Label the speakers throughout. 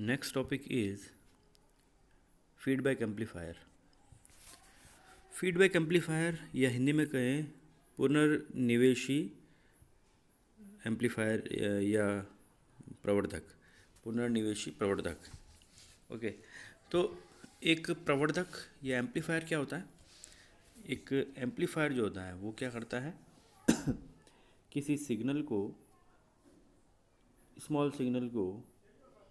Speaker 1: Next topic is feedback amplifier. Feedback amplifier या हिंदी में कहें पुनर्निवेशी एम्पलीफायर या प्रवर्धक, पुनर्निवेशी प्रवर्धक। ओके, तो एक प्रवर्धक या एम्पलीफायर क्या होता है? एक एम्पलीफायर जो होता है वो क्या करता है किसी सिग्नल को, स्मॉल सिग्नल को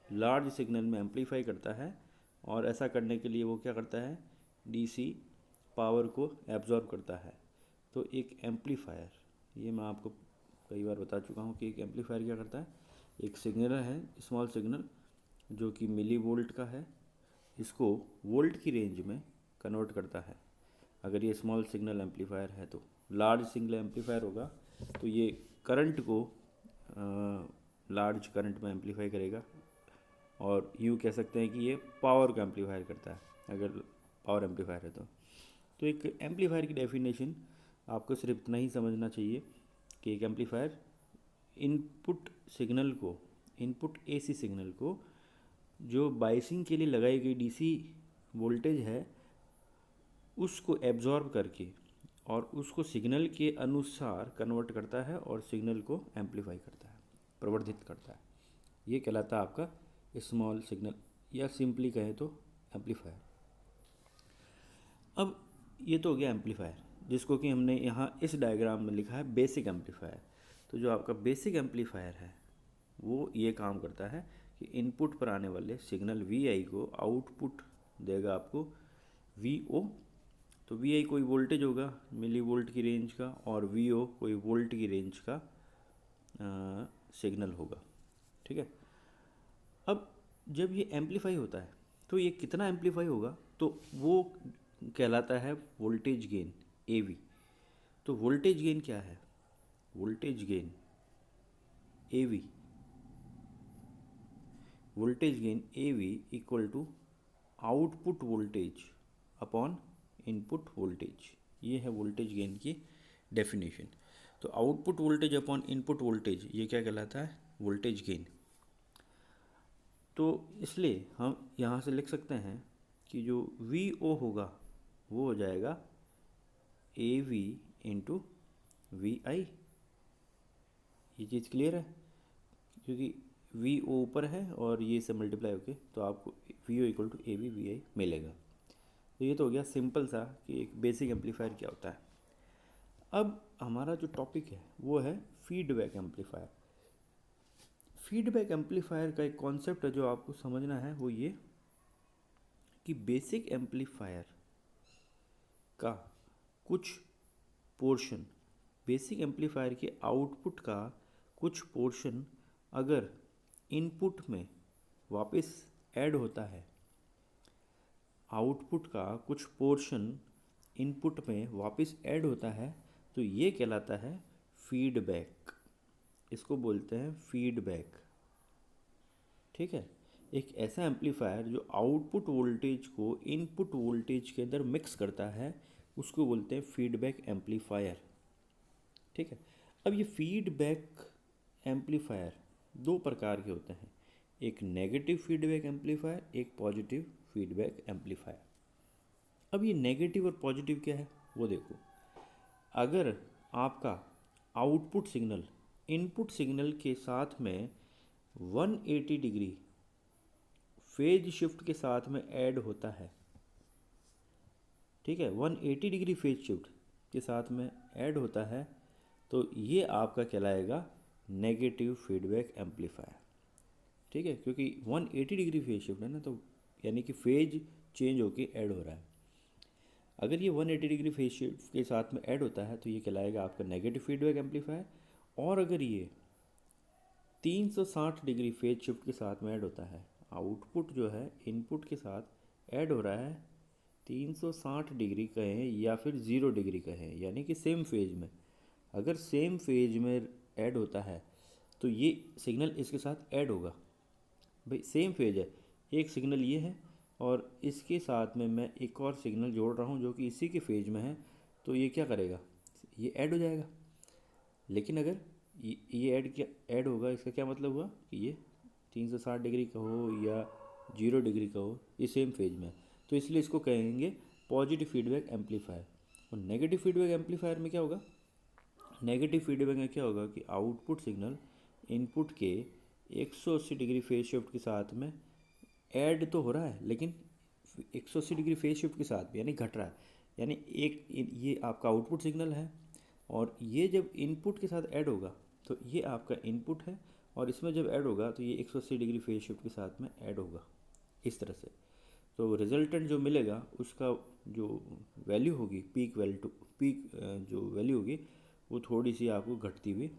Speaker 1: लार्ज सिग्नल में एम्पलीफाई करता है, और ऐसा करने के लिए वो क्या करता है, डीसी पावर को एब्जॉर्ब करता है। तो एक एम्पलीफायर, ये मैं आपको कई बार बता चुका हूँ कि एक एम्पलीफायर क्या करता है, एक सिग्नल है, स्मॉल सिग्नल जो कि मिली वोल्ट का है, इसको वोल्ट की रेंज में कन्वर्ट करता है। अगर ये स्मॉल सिग्नल एम्पलीफायर है तो लार्ज सिग्नल एम्पलीफायर होगा तो ये करंट को लार्ज करंट में एम्पलीफाई करेगा, और यूँ कह सकते हैं कि ये पावर को एम्पलीफायर करता है अगर पावर एम्पलीफायर है तो एक एम्पलीफायर की डेफिनेशन आपको सिर्फ इतना ही समझना चाहिए कि एक एम्पलीफायर इनपुट सिग्नल को, इनपुट एसी सिग्नल को जो बाइसिंग के लिए लगाई गई डीसी वोल्टेज है उसको एब्जॉर्ब करके और उसको सिग्नल के अनुसार कन्वर्ट करता है और सिग्नल को एम्पलीफाई करता है, प्रवर्धित करता है। ये कहलाता है आपका स्मॉल सिग्नल, या सिंपली कहें तो एम्पलीफायर। अब ये तो हो गया एम्पलीफायर, जिसको कि हमने यहाँ इस डायग्राम में लिखा है बेसिक एम्पलीफायर। तो जो आपका बेसिक एम्पलीफायर है वो ये काम करता है कि इनपुट पर आने वाले सिग्नल वी को आउटपुट देगा आपको वी ओ। तो वी आई कोई वोल्टेज होगा मिली वोल्ट की रेंज का, और वी ओ कोई वोल्ट की रेंज का सिग्नल होगा। ठीक है। अब जब ये एम्पलीफाई होता है तो ये कितना एम्पलीफाई होगा, तो वो कहलाता है वोल्टेज गेन, ए वी। तो वोल्टेज गेन क्या है? Voltage gain A V, voltage gain A V equal to output voltage upon input voltage. ये है वोल्टेज गेन की डेफिनेशन। तो output voltage upon input voltage ये क्या कहलाता है? Voltage gain. तो इसलिए हम यहाँ से लिख सकते हैं कि जो वी ओ होगा वो हो जाएगा ए वी इंटू वी आई। ये चीज़ क्लियर है? क्योंकि वी ओ ऊपर है और ये से मल्टीप्लाई होके तो आपको V O equal to A V I मिलेगा। तो ये तो हो गया सिंपल सा कि एक बेसिक एम्पलीफायर क्या होता है। अब हमारा जो टॉपिक है वो है फीडबैक एम्पलीफायर। फीडबैक एम्पलीफायर का एक कॉन्सेप्ट है जो आपको समझना है, वो ये कि बेसिक एम्पलीफायर का कुछ पोर्शन, बेसिक एम्पलीफायर के आउटपुट का कुछ पोर्शन अगर इनपुट में वापस ऐड होता है, आउटपुट का कुछ पोर्शन इनपुट में वापस ऐड होता है, तो ये कहलाता है फीडबैक। इसको बोलते हैं फीडबैक। ठीक है। एक ऐसा एम्पलीफायर जो आउटपुट वोल्टेज को इनपुट वोल्टेज के अंदर मिक्स करता है उसको बोलते हैं फीडबैक एम्पलीफायर। ठीक है। अब ये फीडबैक एम्पलीफायर दो प्रकार के होते हैं, एक नेगेटिव फीडबैक एम्पलीफायर, एक पॉजिटिव फीडबैक एम्पलीफायर। अब ये नेगेटिव और पॉजिटिव क्या है वो देखो। अगर आपका आउटपुट सिग्नल इनपुट सिग्नल के साथ में 180 डिग्री फेज शिफ्ट के साथ में ऐड होता है, ठीक है, 180 डिग्री फेज शिफ्ट के साथ में ऐड होता है, तो ये आपका कहलाएगा नेगेटिव फीडबैक एम्पलीफायर। ठीक है, क्योंकि 180 डिग्री फेज शिफ्ट है ना, तो यानी कि फेज चेंज होके ऐड हो रहा है। अगर ये 180 डिग्री फेज शिफ्ट के साथ में ऐड होता है तो ये कहलाएगा आपका नेगेटिव फीडबैक एम्पलीफायर। और अगर ये 360 डिग्री फेज शिफ्ट के साथ में ऐड होता है, आउटपुट जो है इनपुट के साथ ऐड हो रहा है 360 डिग्री कहें या फिर 0 डिग्री कहें, यानी कि सेम फेज में, अगर सेम फेज में ऐड होता है तो ये सिग्नल इसके साथ ऐड होगा। भाई सेम फेज है, एक सिग्नल ये है और इसके साथ में मैं एक और सिग्नल जोड़ रहा हूँ जो कि इसी के फेज में है, तो ये क्या करेगा, ये ऐड हो जाएगा। लेकिन अगर ये ऐड होगा, इसका क्या मतलब हुआ कि ये 360 डिग्री का हो या 0 डिग्री का हो, ये सेम फेज में है। तो इसलिए इसको कहेंगे पॉजिटिव फीडबैक एम्पलीफायर। और नेगेटिव फीडबैक एम्पलीफायर में क्या होगा, नेगेटिव फीडबैक में क्या होगा कि आउटपुट सिग्नल इनपुट के 180 डिग्री फेज शिफ्ट के साथ में ऐड तो हो रहा है, लेकिन 180 डिग्री फेज शिफ्ट के साथ भी, यानी घट रहा है। यानी एक ये आपका आउटपुट सिग्नल है और ये जब इनपुट के साथ ऐड होगा तो ये आपका इनपुट है, और इसमें जब ऐड होगा तो ये 180 डिग्री फेज शिफ्ट के साथ में ऐड होगा, इस तरह से। तो रिजल्टेंट जो मिलेगा उसका जो वैल्यू होगी, पीक जो वैल्यू होगी वो थोड़ी सी आपको घटती हुई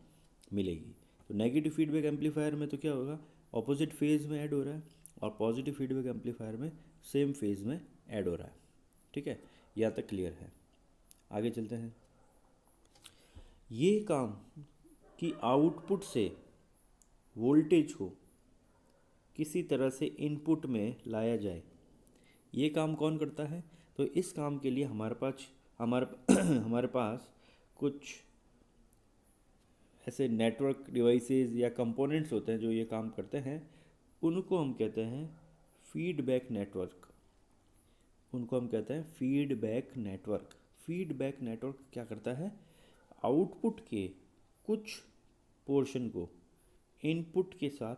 Speaker 1: मिलेगी। तो नेगेटिव फीडबैक एम्पलीफायर में तो क्या होगा, ऑपोजिट फेज में ऐड हो रहा है, और पॉजिटिव फीडबैक एम्पलीफायर में सेम फेज में ऐड हो रहा है। ठीक है, यहाँ तक क्लियर है। आगे चलते हैं। ये काम कि आउटपुट से वोल्टेज को किसी तरह से इनपुट में लाया जाए, ये काम कौन करता है? तो इस काम के लिए हमारे पास कुछ ऐसे नेटवर्क डिवाइसेस या कंपोनेंट्स होते हैं जो ये काम करते हैं। उनको हम कहते हैं फीडबैक नेटवर्क। उनको हम कहते हैं फीडबैक नेटवर्क। फीडबैक नेटवर्क क्या करता है, आउटपुट के कुछ पोर्शन को इनपुट के साथ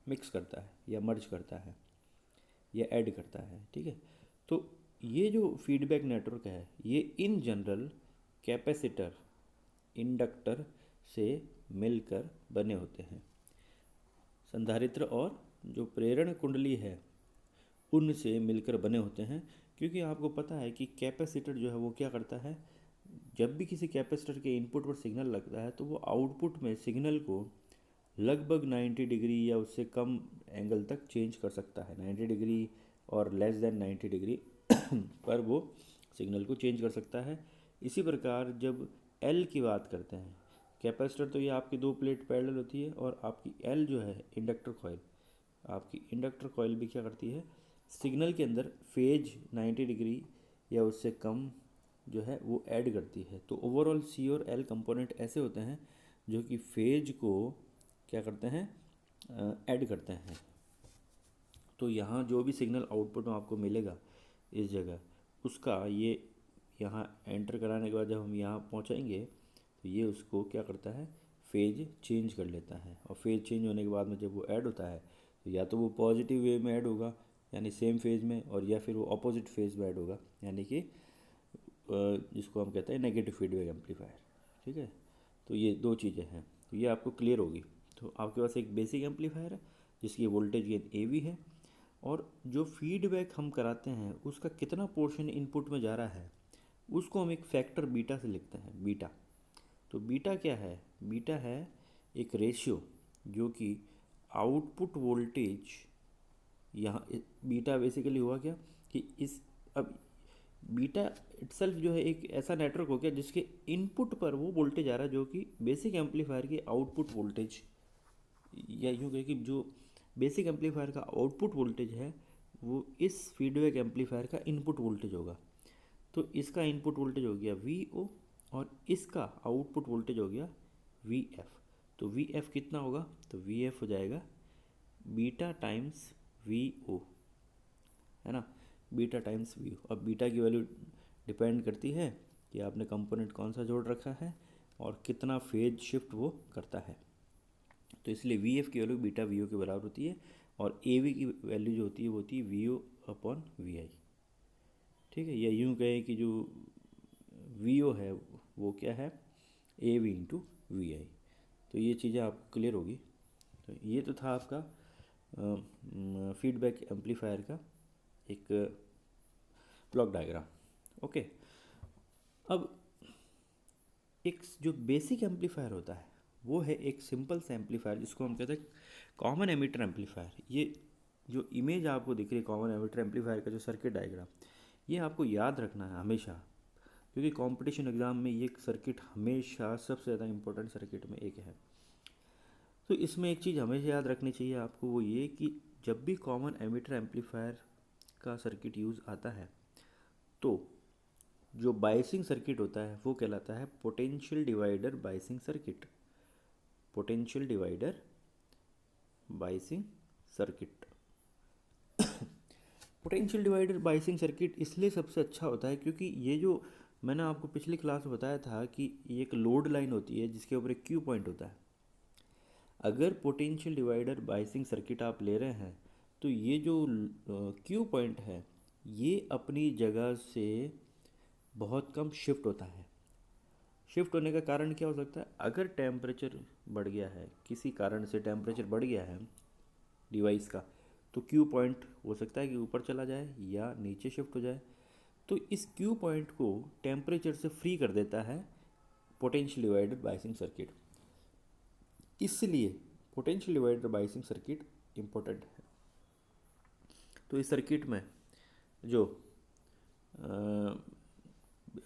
Speaker 1: मिक्स करता है या मर्ज करता है या ऐड करता है। ठीक है, तो ये जो फीडबैक नेटवर्क है ये इन जनरल कैपेसिटर, इंडक्टर से मिलकर बने होते हैं। संधारित्र और जो प्रेरण कुंडली है उनसे मिलकर बने होते हैं, क्योंकि आपको पता है कि कैपेसिटर जो है वो क्या करता है, जब भी किसी कैपेसिटर के इनपुट पर सिग्नल लगता है तो वो आउटपुट में सिग्नल को लगभग 90 डिग्री या उससे कम एंगल तक चेंज कर सकता है। 90 डिग्री और लेस देन 90 डिग्री पर वो सिग्नल को चेंज कर सकता है। इसी प्रकार जब एल की बात करते हैं, कैपेसिटर तो ये आपकी दो प्लेट पैरेलल होती है, और आपकी एल जो है इंडक्टर कॉइल, आपकी इंडक्टर कॉइल भी क्या करती है, सिग्नल के अंदर फेज 90 डिग्री या उससे कम जो है वो ऐड करती है। तो ओवरऑल सी और एल कंपोनेंट ऐसे होते हैं जो कि फेज को क्या करते हैं, ऐड करते हैं। तो यहाँ जो भी सिग्नल आउटपुट में आपको मिलेगा इस जगह, उसका ये यहाँ एंटर कराने के बाद जब हम यहाँ पहुँचाएंगे तो ये उसको क्या करता है, फेज चेंज कर लेता है। और फेज चेंज होने के बाद में जब वो ऐड होता है तो या तो वो पॉजिटिव वे में ऐड होगा यानी सेम फेज में, और या फिर वो अपोजिट फेज में ऐड होगा यानी कि जिसको हम कहते हैं नेगेटिव फीडबैक एम्पलीफायर। ठीक है, तो ये दो चीज़ें हैं, तो ये आपको क्लियर होगी। तो आपके पास एक बेसिक एम्पलीफायर है जिसकी वोल्टेज गेन AV है, और जो फीडबैक हम कराते हैं उसका कितना पोर्शन इनपुट में जा रहा है उसको हम एक फैक्टर बीटा से लिखते हैं, बीटा। तो बीटा क्या है, बीटा है एक रेशियो जो कि आउटपुट वोल्टेज, यहाँ बीटा बेसिकली हुआ क्या कि इस अब बीटा इटसेल्फ जो है एक ऐसा नेटवर्क हो गया जिसके इनपुट पर वो वोल्टेज आ रहा है जो कि बेसिक एम्पलीफायर के आउटपुट वोल्टेज, या यूँ कहें कि जो बेसिक एम्पलीफायर का आउटपुट वोल्टेज है वो इस फीडबैक एम्पलीफायर का इनपुट वोल्टेज होगा। तो इसका इनपुट वोल्टेज हो गया VO और इसका आउटपुट वोल्टेज हो गया VF। तो VF कितना होगा, तो VF हो जाएगा बीटा टाइम्स VO, है ना, बीटा टाइम्स VO। अब बीटा की वैल्यू डिपेंड करती है कि आपने कंपोनेंट कौन सा जोड़ रखा है और कितना फेज शिफ्ट वो करता है। तो इसलिए VF की वैल्यू बीटा VO के बराबर होती है, और AV की वैल्यू जो होती है वो होती है VO अपॉन VI। ठीक है, या यूँ कहें कि जो VO है वो क्या है, AV इंटू VI। तो ये चीज़ें आपको क्लियर होगी। तो ये तो था आपका फीडबैक एम्पलीफायर का एक ब्लॉक डायग्राम। ओके, अब एक जो बेसिक एम्पलीफायर होता है वो है एक सिंपल सा एम्पलीफायर जिसको हम कहते हैं कॉमन एमिटर एम्पलीफायर। ये जो इमेज आपको दिख रही है कॉमन एमिटर एम्पलीफायर का जो सर्किट डायग्राम, ये आपको याद रखना है हमेशा, क्योंकि कंपटीशन एग्ज़ाम में ये सर्किट हमेशा सबसे ज़्यादा इंपॉर्टेंट सर्किट में एक है। तो इसमें एक चीज़ हमेशा याद रखनी चाहिए आपको, वो ये कि जब भी कॉमन एमिटर एम्पलीफायर का सर्किट यूज़ आता है तो जो बायसिंग सर्किट होता है वो कहलाता है potential divider biasing circuit. Potential divider biasing circuit. Potential divider biasing circuit इसलिए सबसे अच्छा होता है क्योंकि ये जो मैंने आपको पिछली क्लास में बताया था कि ये एक लोड लाइन होती है जिसके ऊपर एक क्यू पॉइंट होता है। अगर पोटेंशियल डिवाइडर बायसिंग सर्किट आप ले रहे हैं तो ये जो क्यू पॉइंट है ये अपनी जगह से बहुत कम शिफ्ट होता है। शिफ्ट होने का कारण क्या हो सकता है? अगर टेम्परेचर बढ़ गया है, किसी कारण से टेम्परेचर बढ़ गया है डिवाइस का, तो क्यू पॉइंट हो सकता है कि ऊपर चला जाए या नीचे शिफ्ट हो जाए। तो इस क्यू पॉइंट को टेम्परेचर से फ्री कर देता है पोटेंशियल डिवाइडर बायसिंग सर्किट। इसलिए potential divider biasing circuit important है। तो इस सर्किट में जो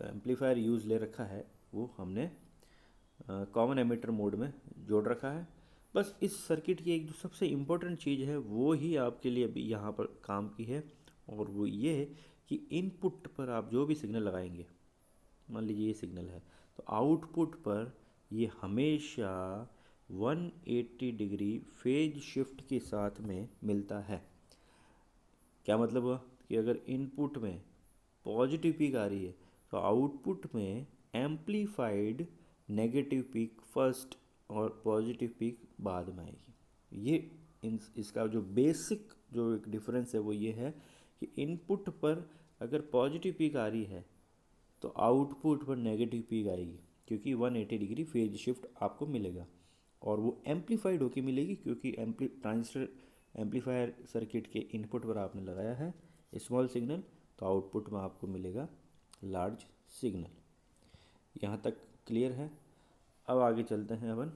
Speaker 1: एम्पलीफायर यूज़ ले रखा है वो हमने कॉमन एमिटर मोड में जोड़ रखा है। बस इस सर्किट की एक जो सबसे इम्पोर्टेंट चीज़ है वो ही आपके लिए अभी यहाँ पर काम की है, और वो ये है कि इनपुट पर आप जो भी सिग्नल लगाएंगे, मान लीजिए ये सिग्नल है, तो आउटपुट पर ये हमेशा 180 डिग्री फेज शिफ्ट के साथ में मिलता है। क्या मतलब हुआ कि अगर इनपुट में पॉजिटिव पीक आ रही है तो आउटपुट में एम्प्लीफाइड नेगेटिव पीक फर्स्ट और पॉजिटिव पीक बाद में आएगी। ये इसका जो बेसिक जो एक डिफरेंस है वो ये है कि इनपुट पर अगर पॉजिटिव पीक आ रही है तो आउटपुट पर नेगेटिव पीक आएगी, क्योंकि 180 डिग्री फेज शिफ्ट आपको मिलेगा और वो एम्प्लीफाइड होके मिलेगी क्योंकि ट्रांजिस्टर एम्पलीफायर सर्किट के इनपुट पर आपने लगाया है स्मॉल सिग्नल, तो आउटपुट में आपको मिलेगा लार्ज सिग्नल। यहाँ तक क्लियर है? अब आगे चलते हैं अपन।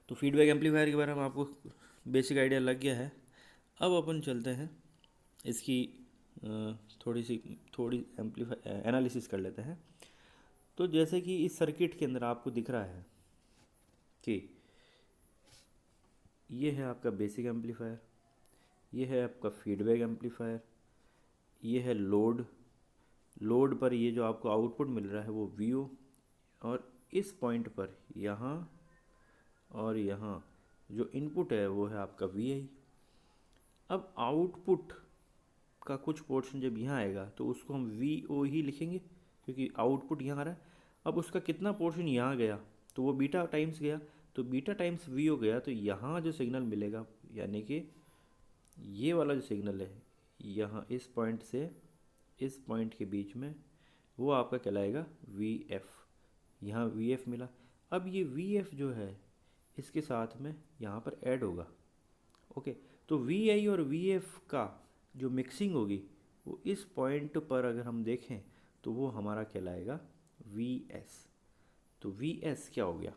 Speaker 1: तो फीडबैक एम्पलीफायर के बारे में आपको बेसिक आइडिया लग गया है। अब अपन चलते हैं इसकी थोड़ी एम्पलीफायर एनालिसिस कर लेते हैं। तो जैसे कि इस सर्किट के अंदर आपको दिख रहा है कि ये है आपका बेसिक एम्पलीफायर, ये है आपका फीडबैक एम्पलीफायर, ये है लोड पर ये जो आपको आउटपुट मिल रहा है वो वीओ, और इस पॉइंट पर यहाँ और यहाँ जो इनपुट है वो है आपका वीआई। अब आउटपुट का कुछ पोर्शन जब यहाँ आएगा तो उसको हम वीओ ही लिखेंगे क्योंकि आउटपुट यहाँ आ रहा है। अब उसका कितना पोर्शन यहाँ गया तो वो बीटा टाइम्स गया, तो बीटा टाइम्स वीओ गया, तो यहाँ जो सिग्नल मिलेगा यानी कि ये वाला जो सिग्नल है यहाँ इस पॉइंट से इस पॉइंट के बीच में वो आपका कहलाएगा वी एफ। यहाँ वी एफ मिला। अब ये वी एफ जो है इसके साथ में यहाँ पर ऐड होगा। ओके, तो वी आई और वी एफ का जो मिक्सिंग होगी वो इस पॉइंट पर अगर हम देखें तो वो हमारा कहलाएगा वी एस। तो वी एस क्या हो गया?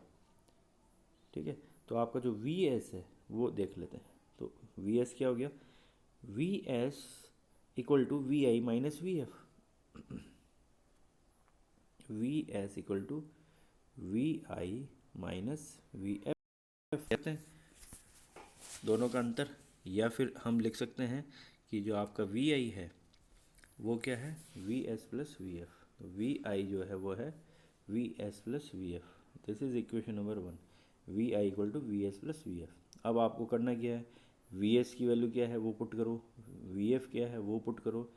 Speaker 1: ठीक है, तो आपका जो वी एस है वो देख लेते हैं। तो वी एस क्या हो गया? V S equal to V I minus V F. V S equal to V I minus V F कहते हैं दोनों का अंतर। या फिर हम लिख सकते हैं कि जो आपका वी आई है वो क्या है? V S plus V F. तो वी आई जो है वो है V S plus V F. This is equation number 1, V I equal to V S plus V F. अब आपको करना क्या है? वी एस की वैल्यू क्या है वो पुट करो, वी एफ क्या है वो पुट करो,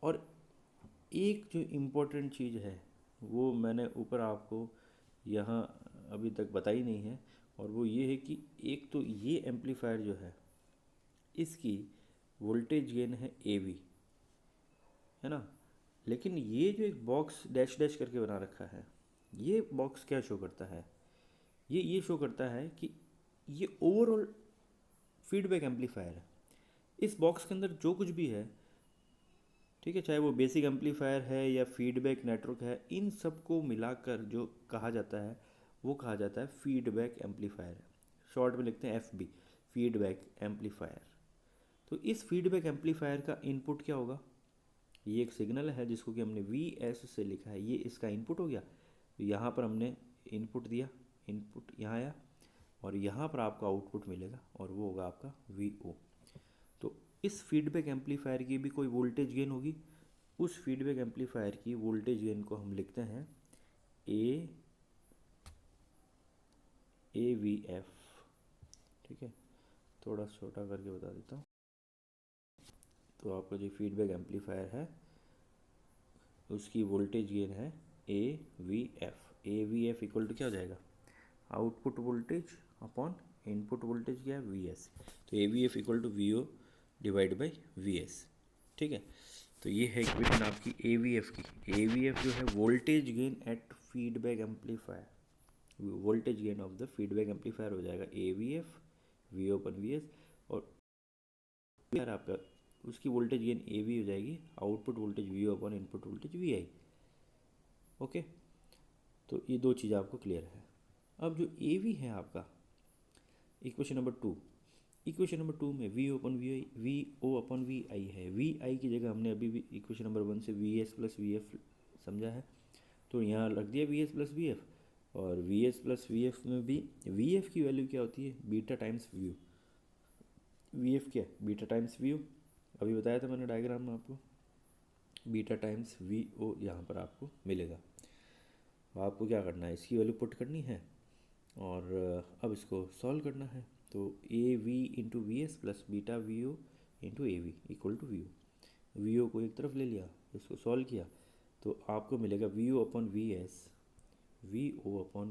Speaker 1: और एक जो इम्पोर्टेंट चीज़ है वो मैंने ऊपर आपको यहाँ अभी तक बताई नहीं है, और वो ये है कि एक तो ये एम्पलीफायर जो है इसकी वोल्टेज गेन है ए वी, है ना, लेकिन ये जो एक बॉक्स डैश डैश करके बना रखा है ये बॉक्स क्या शो करता है? ये शो करता है कि ये ओवरऑल फीडबैक एम्पलीफायर है। इस बॉक्स के अंदर जो कुछ भी है, ठीक है, चाहे वो बेसिक एम्पलीफायर है या फीडबैक नेटवर्क है, इन सब को मिलाकर जो कहा जाता है वो कहा जाता है फीडबैक एम्पलीफायर। शॉर्ट में लिखते हैं एफ बी, फीडबैक एम्पलीफायर। तो इस फीडबैक एम्पलीफायर का इनपुट क्या होगा? ये एक सिग्नल है जिसको कि हमने वी एस से लिखा है, ये इसका इनपुट हो गया। तो यहाँ पर हमने इनपुट दिया, इनपुट यहाँ आया, और यहाँ पर आपको आउटपुट मिलेगा और वो होगा आपका वी ओ। तो इस फीडबैक एम्पलीफायर की भी कोई वोल्टेज गेन होगी, उस फीडबैक एम्पलीफायर की वोल्टेज गेन को हम लिखते हैं ए वी एफ। ठीक है, थोड़ा छोटा करके बता देता हूँ। तो आपका जो फीडबैक एम्पलीफायर है उसकी वोल्टेज गेन है AVF इक्वल टू क्या हो जाएगा, output voltage upon input voltage क्या है VS। तो AVF equal to VO divide by VS। ठीक है, तो ये है इक्वेशन आपकी AVF की। AVF जो है voltage gain at feedback amplifier, voltage gain of the feedback amplifier हो जाएगा AVF VO अपन VS, और यार आपका उसकी वोल्टेज गेन AV हो जाएगी output voltage VO upon input voltage VI। Okay, तो ये दो चीज़ आपको क्लियर है। अब जो AV है आपका इक्वेशन नंबर 2, इक्वेशन नंबर 2 में VO अपॉन VI है। VI की जगह हमने अभी भी इक्वेशन नंबर 1 से VS प्लस VF समझा है, तो यहाँ रख दिया VS प्लस VF, और VS प्लस VF में भी VF की वैल्यू क्या होती है, बीटा टाइम्स VO। VF क्या है, बीटा टाइम्स VO, अभी बताया था मैंने डायग्राम में आपको, बीटा टाइम्स VO यहाँ पर आपको मिलेगा। आपको क्या करना है, इसकी वैल्यू पुट करनी है और अब इसको सॉल्व करना है। तो AV into VS plus beta VO into AV equal to VO। VO को एक तरफ ले लिया, इसको सॉल्व किया, तो आपको मिलेगा VO upon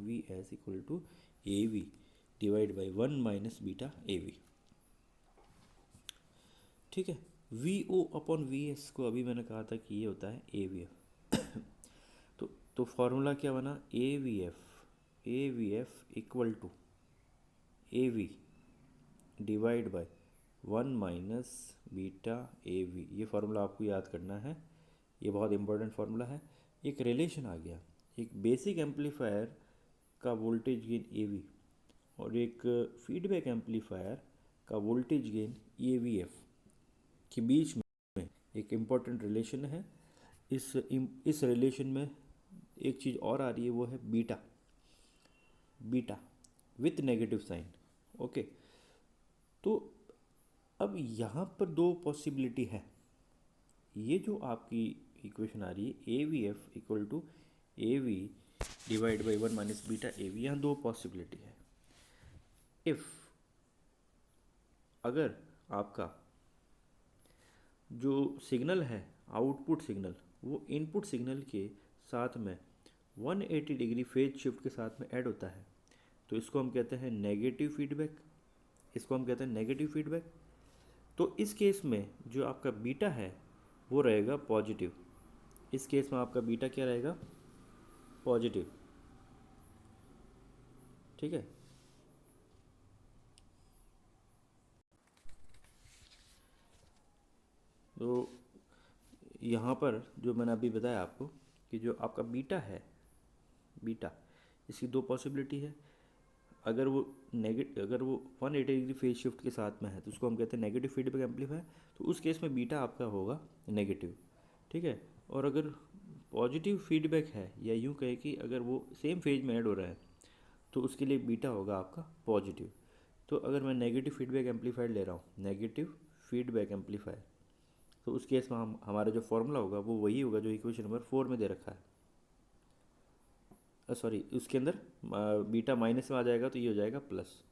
Speaker 1: VS equal to AV divide by 1 minus beta AV। ठीक है, VO अपॉन VS को अभी मैंने कहा था कि ये होता है AVF। तो फॉर्मूला क्या बना, AVF equal to AV divide by 1 minus beta AV। ये फार्मूला आपको याद करना है, ये बहुत इंपॉर्टेंट फार्मूला है। एक रिलेशन आ गया, एक बेसिक एम्पलीफायर का वोल्टेज गेन AV और एक फीडबैक एम्पलीफायर का वोल्टेज गेन AVF के बीच में एक इम्पॉर्टेंट रिलेशन है। इस रिलेशन में एक चीज़ और आ रही है, वो है beta with negative sign. Okay, तो अब यहाँ पर दो पॉसिबिलिटी है। ये जो आपकी इक्वेशन आ रही है AVF equal to AV divide by 1 minus beta AV, यहाँ दो पॉसिबिलिटी है। इफ़ अगर आपका जो सिग्नल है आउटपुट सिग्नल वो इनपुट सिग्नल के साथ में 180 डिग्री फेज शिफ्ट के साथ में ऐड होता है, तो इसको हम कहते हैं नेगेटिव फीडबैक। तो इस केस में जो आपका बीटा है वो रहेगा पॉजिटिव। इस केस में आपका बीटा क्या रहेगा, पॉजिटिव। ठीक है, तो यहाँ पर जो मैंने अभी बताया आपको कि जो आपका बीटा है, बीटा इसकी दो पॉसिबिलिटी है। अगर वो 180 डिग्री फेज शिफ्ट के साथ में है तो उसको हम कहते हैं नेगेटिव फीडबैक एम्पलीफायर, तो उस केस में बीटा आपका होगा नेगेटिव। ठीक है, और अगर पॉजिटिव फीडबैक है, या यूँ कहे कि अगर वो सेम फेज में ऐड हो रहा है, तो उसके लिए बीटा होगा आपका पॉजिटिव। तो अगर मैं नेगेटिव फीडबैक एम्पलीफायर ले रहा हूँ, नेगेटिव फीडबैक एम्पलीफायर, तो उस केस में हमारा जो फॉर्मूला होगा वो वही होगा जो इक्वेशन नंबर 4 में दे रखा है। सॉरी, उसके अंदर बीटा माइनस में आ जाएगा तो ये हो जाएगा प्लस।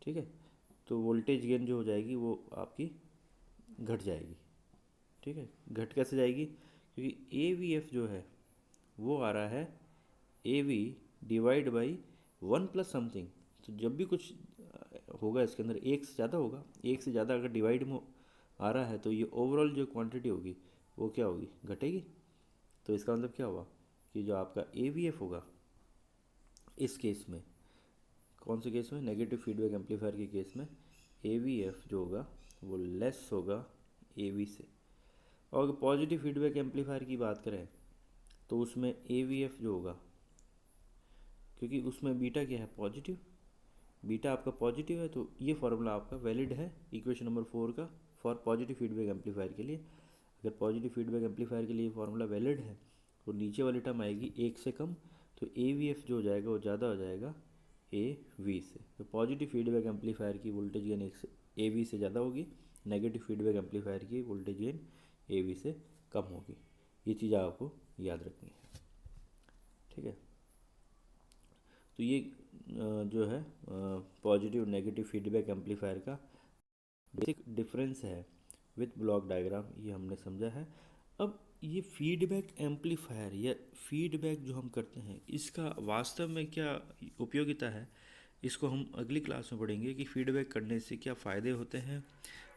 Speaker 1: ठीक है, तो वोल्टेज गेन जो हो जाएगी वो आपकी घट जाएगी। ठीक है, घट कैसे जाएगी, क्योंकि AVF जो है वो आ रहा है AV divide by 1 plus something. तो जब भी कुछ होगा इसके अंदर एक से ज़्यादा होगा, एक से ज़्यादा अगर डिवाइड में आ रहा है तो ये ओवरऑल जो क्वांटिटी होगी वो क्या होगी, घटेगी। तो इसका मतलब क्या हुआ कि जो आपका AVF होगा इस केस में, कौन से केस में, नेगेटिव फीडबैक एम्पलीफायर के केस में AVF जो होगा वो लेस होगा AV से। और अगर पॉजिटिव फीडबैक एम्पलीफायर की बात करें तो उसमें AVF जो होगा, क्योंकि उसमें बीटा क्या है, पॉजिटिव, बीटा आपका पॉजिटिव है, तो ये फार्मूला आपका वैलिड है इक्वेशन नंबर 4 का फॉर पॉजिटिव फीडबैक एम्पलीफायर के लिए। अगर पॉजिटिव फीडबैक एम्पलीफायर के लिए फार्मूला वैलिड है तो नीचे वाली टर्म आएगी एक से कम, तो AVF जो हो जाएगा वो ज़्यादा हो जाएगा AV से। तो पॉजिटिव फीडबैक एम्पलीफायर की वोल्टेज गेन एक से AV से ज़्यादा होगी, नेगेटिव फीडबैक एम्पलीफायर की वोल्टेज गेन AV से कम होगी। ये चीज़ आपको याद रखनी है। ठीक है, तो ये जो है पॉजिटिव नेगेटिव फीडबैक एम्पलीफायर का बेसिक डिफरेंस है विथ ब्लॉक डायग्राम, ये हमने समझा है। अब ये फीडबैक एम्पलीफायर या फीडबैक जो हम करते हैं इसका वास्तव में क्या उपयोगिता है, इसको हम अगली क्लास में पढ़ेंगे कि फीडबैक करने से क्या फ़ायदे होते हैं,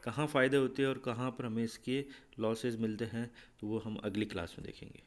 Speaker 1: कहाँ फ़ायदे होते हैं और कहाँ पर हमें इसके लॉसेस मिलते हैं, तो वो हम अगली क्लास में देखेंगे।